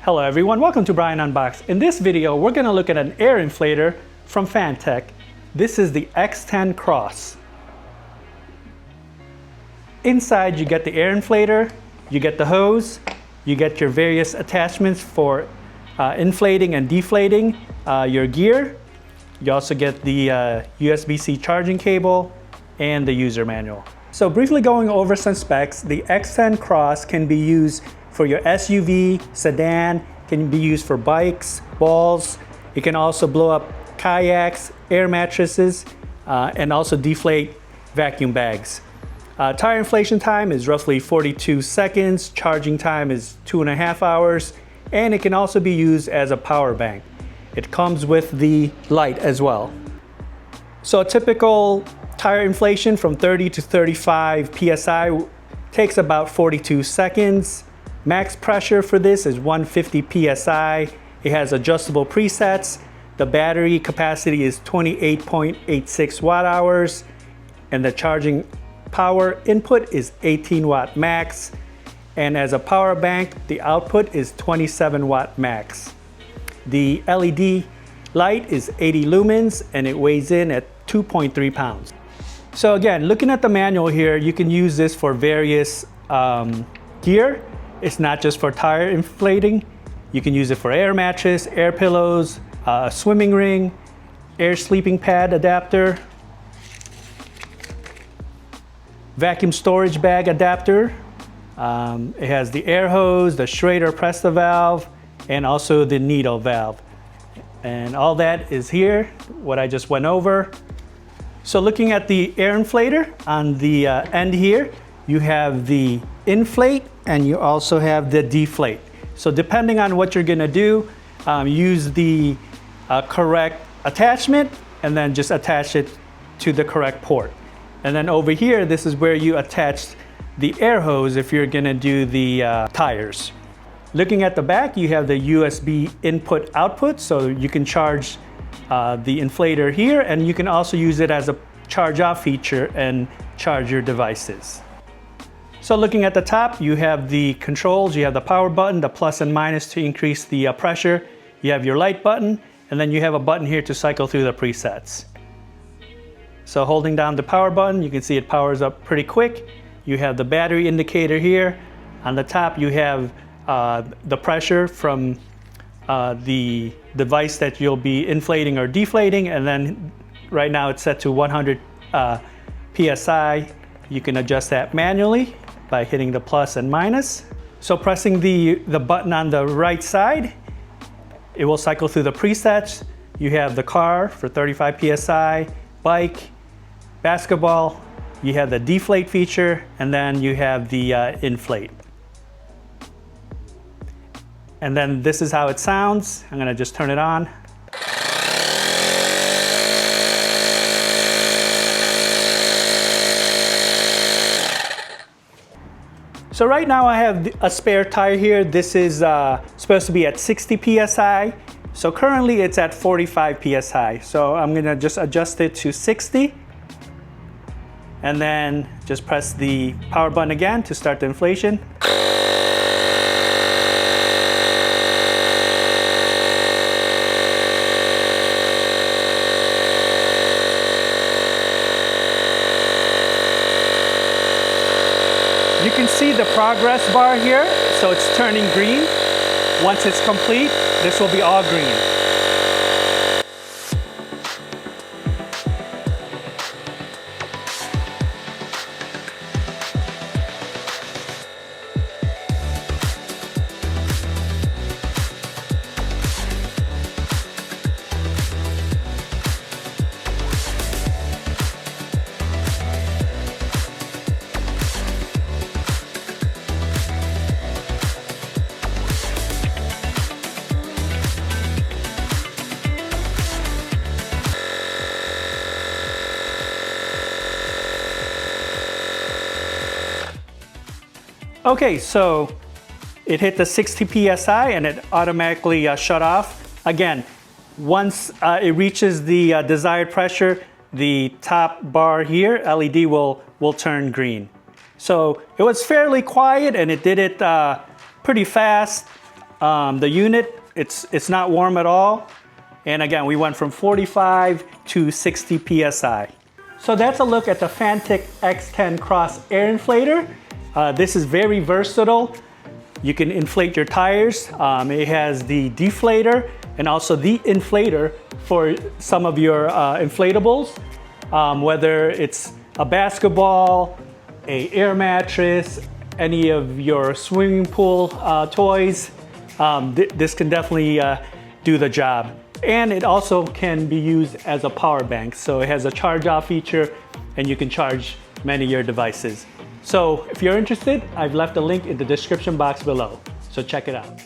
Hello everyone, welcome to Brian Unboxed. In this video, we're going to look at an air inflator from Fanttik. This is the X10 Cross. Inside you get the air inflator, you get the hose, you get your various attachments for inflating and deflating your gear. You also get the USB-C charging cable and the user manual. So briefly going over some specs, the X10 Cross can be used for your SUV, sedan, can be used for bikes, balls. It can also blow up kayaks, air mattresses, and also deflate vacuum bags. Tire inflation time is roughly 42 seconds, charging time is 2.5 hours, and it can also be used as a power bank. It comes with the light as well. So a typical tire inflation from 30 to 35 PSI takes about 42 seconds. Max pressure for this is 150 PSI. It has adjustable presets. The battery capacity is 28.86 watt hours, and the charging power input is 18 watt max. And as a power bank, the output is 27 watt max. The LED light is 80 lumens and it weighs in at 2.3 pounds. So again, looking at the manual here, you can use this for various gear. It's not just for tire inflating. You can use it for air mattress, air pillows, a swimming ring, air sleeping pad adapter, vacuum storage bag adapter. It has the air hose, the Schrader Presta valve, and also the needle valve. And all that is here, what I just went over. So looking at the air inflator, on the end here, you have the inflate and you also have the deflate. So depending on what you're gonna do, use the correct attachment and then just attach it to the correct port. And then over here, this is where you attach the air hose if you're gonna do the tires. Looking at the back, you have the USB input output, so you can charge the inflator here, and you can also use it as a charge off feature and charge your devices. So looking at the top, you have the controls. You have the power button, the plus and minus to increase the pressure. You have your light button, and then you have a button here to cycle through the presets. So holding down the power button, you can see it powers up pretty quick. You have the battery indicator here. On the top, you have the pressure from the device that you'll be inflating or deflating, and then right now it's set to 100 PSI. You can adjust that manually by hitting the plus and minus. So pressing the button on the right side, it will cycle through the presets. You have the car for 35 PSI, bike, basketball, you have the deflate feature, and then you have the inflate. And then this is how it sounds. I'm gonna just turn it on. So right now I have a spare tire here. This is supposed to be at 60 PSI. So currently it's at 45 PSI. So I'm gonna just adjust it to 60. And then just press the power button again to start the inflation. You can see the progress bar here, so it's turning green. Once it's complete, this will be all green. Okay, so it hit the 60 PSI and it automatically shut off. Again, once it reaches the desired pressure, the top bar here, LED, will turn green. So it was fairly quiet and it did it pretty fast. The unit, it's not warm at all. And again, we went from 45 to 60 PSI. So that's a look at the Fanttik X10 Cross Air Inflator. This is very versatile. You can inflate your tires. It has the deflator and also the inflator for some of your inflatables, whether it's a basketball, a air mattress, any of your swimming pool toys. This can definitely do the job. And it also can be used as a power bank. So it has a charge off feature and you can charge many of your devices. So if you're interested, I've left a link in the description box below. So check it out.